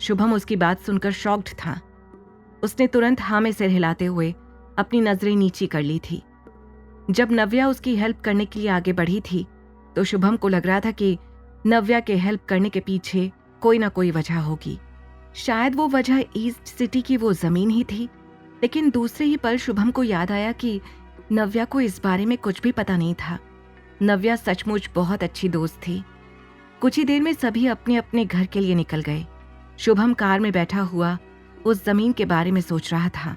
शुभम उसकी बात सुनकर शॉक्ड था। उसने तुरंत हाँ में सिर हिलाते हुए अपनी नजरें नीची कर ली थी। जब नव्या उसकी हेल्प करने के लिए आगे बढ़ी थी तो शुभम को लग रहा था कि नव्या के हेल्प करने के पीछे कोई ना कोई वजह होगी। शायद वो वजह ईस्ट सिटी की वो जमीन ही थी। लेकिन दूसरे ही पल शुभम को याद आया कि नव्या को इस बारे में कुछ भी पता नहीं था। नव्या सचमुच बहुत अच्छी दोस्त थी। कुछ ही देर में सभी अपने अपने घर के लिए निकल गए। शुभम कार में बैठा हुआ उस जमीन के बारे में सोच रहा था।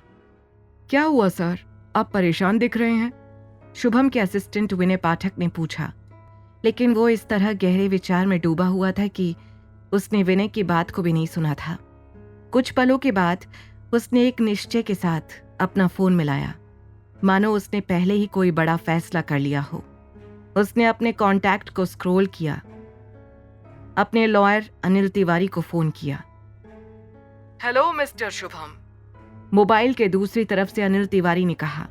क्या हुआ सर, आप परेशान दिख रहे हैं? शुभम के असिस्टेंट विनय पाठक ने पूछा। लेकिन वो इस तरह गहरे विचार में डूबा हुआ था कि उसने विनय की बात को भी नहीं सुना था। कुछ पलों के बाद उसने एक निश्चय के साथ अपना फोन मिलाया, मानो उसने पहले ही कोई बड़ा फैसला कर लिया हो। उसने अपने कॉन्टैक्ट को स्क्रॉल किया, अपने लॉयर अनिल तिवारी को फोन किया। हेलो मिस्टर शुभम, मोबाइल के दूसरी तरफ से अनिल तिवारी ने कहा।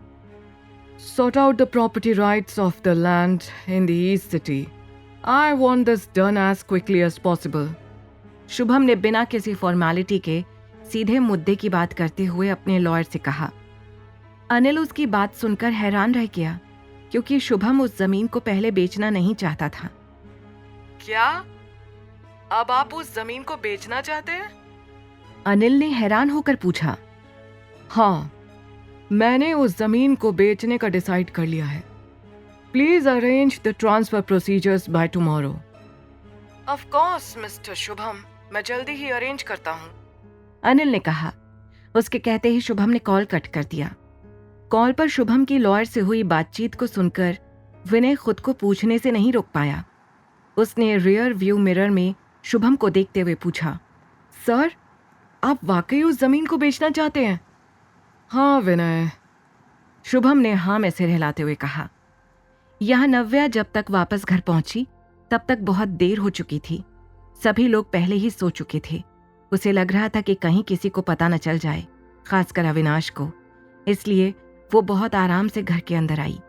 Sort out the property rights of the land in the East City. I want this done as quickly as possible. Shubham ने बिना किसी फॉर्मेलिटी के सीधे मुद्दे की बात करते हुए अपने लॉयर से कहा। अनिल उसकी बात सुनकर हैरान रह गया, क्योंकि शुभम उस जमीन को पहले बेचना नहीं चाहता था। क्या? अब आप उस जमीन को बेचना चाहते हैं? अनिल ने हैरान होकर पूछा। हाँ, मैंने उस जमीन को बेचने का डिसाइड कर लिया है। Please arrange the transfer procedures by tomorrow. Of course mister Shubham, मैं जल्दी ही अरेंज करता हूँ, अनिल ने कहा। उसके कहते ही शुभम ने कॉल कट कर दिया। कॉल पर शुभम की लॉयर से हुई बातचीत को सुनकर विनय खुद को पूछने से नहीं रोक पाया। उसने रियर व्यू मिरर में शुभम को देखते हुए पूछा, सर, आप वाकई उस जमीन को बेचना चाहते हैं? हाँ विनय, शुभम ने हाँ में सिर हिलाते हुए कहा। यह नव्या जब तक वापस घर पहुंची तब तक बहुत देर हो चुकी थी। सभी लोग पहले ही सो चुके थे। उसे लग रहा था कि कहीं किसी को पता न चल जाए, खासकर अविनाश को। इसलिए वो बहुत आराम से घर के अंदर आई।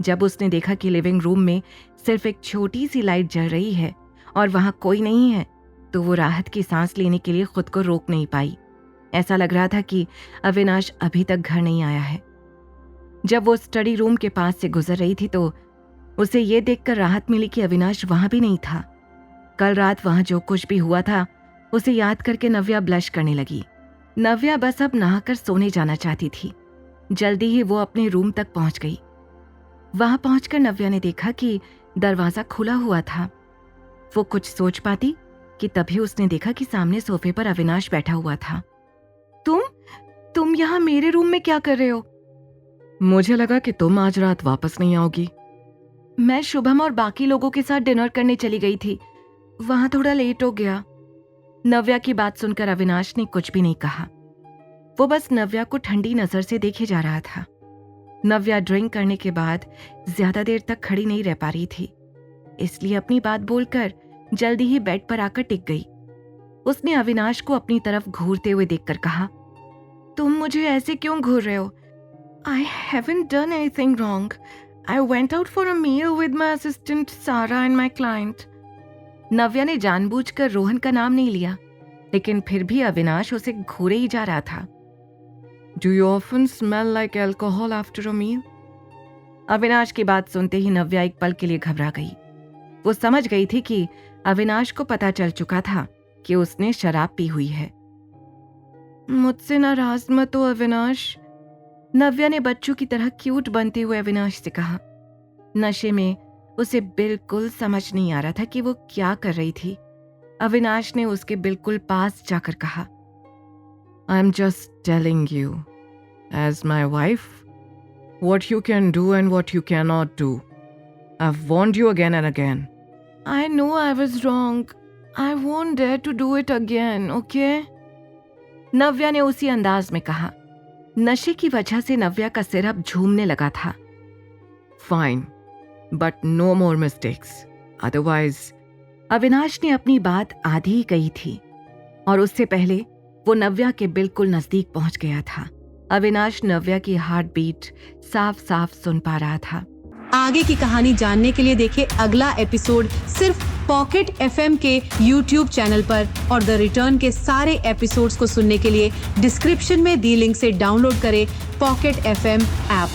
जब उसने देखा कि लिविंग रूम में सिर्फ एक छोटी सी लाइट जल रही है और वहां कोई नहीं है, तो वो राहत की सांस लेने के लिए खुद को रोक नहीं पाई। ऐसा लग रहा था कि अविनाश अभी तक घर नहीं आया है। जब वो स्टडी रूम के पास से गुजर रही थी तो उसे ये देखकर राहत मिली कि अविनाश वहां भी नहीं था। कल रात वहां जो कुछ भी हुआ था उसे याद करके नव्या ब्लश करने लगी। नव्या बस अब नहाकर सोने जाना चाहती थी। जल्दी ही वो अपने रूम तक पहुंच गई। वहां पहुंचकर नव्या ने देखा कि दरवाजा खुला हुआ था। वो कुछ सोच पाती कि तभी उसने देखा कि सामने सोफे पर अविनाश बैठा हुआ था। तुम यहां मेरे रूम में क्या कर रहे हो? मुझे लगा कि तुम आज रात वापस नहीं आओगी। मैं शुभम और बाकी लोगों के साथ डिनर करने चली गई थी, वहां थोड़ा लेट हो गया। नव्या की बात सुनकर अविनाश ने कुछ भी नहीं कहा। वो बस नव्या को ठंडी नजर से देखे जा रहा था। नव्या ड्रिंक करने के बाद ज्यादा देर तक खड़ी नहीं रह पा रही थी, इसलिए अपनी बात बोलकर जल्दी ही बेड पर आकर टिक गई। उसने अविनाश को अपनी तरफ घूरते हुए देखकर कहा, तुम मुझे ऐसे क्यों घूर रहे हो? I haven't done anything wrong. I went out for a meal with my assistant Sarah and my client. नव्या ने जानबूझकर रोहन का नाम नहीं लिया, लेकिन फिर भी अविनाश उसे घूरे ही जा रहा था। Do you often smell like alcohol after a meal? Avinash की बात सुनते ही नव्या एक पल के लिए घबरा गई। वो समझ गई थी कि अविनाश को पता चल चुका था कि उसने शराब पी हुई है। मुझसे नाराज मत हो अविनाश, नव्या ने बच्चों की तरह क्यूट बनते हुए अविनाश से कहा। नशे में उसे बिल्कुल समझ नहीं आ रहा था कि वो क्या कर रही थी। अविनाश ने उसके बिल्कुल पास जाकर कहा, I am just telling you as my wife what you can do and what you cannot do. I've warned you again and again. I know I was wrong. I won't dare to do it again, okay? नव्या ने उसी अंदाज में कहा। नशे की वजह से नव्या का सिर अब झूमने लगा था। Fine, but no more mistakes. Otherwise, Avinash ने अपनी बात आधी ही कही थी और उससे पहले वो नव्या के बिल्कुल नजदीक पहुंच गया था। अविनाश नव्या की हार्ट बीट साफ साफ सुन पा रहा था। आगे की कहानी जानने के लिए देखिए अगला एपिसोड सिर्फ पॉकेट FM के YouTube चैनल पर और द रिटर्न के सारे एपिसोड्स को सुनने के लिए डिस्क्रिप्शन में दी लिंक से डाउनलोड करें पॉकेट FM ऐप।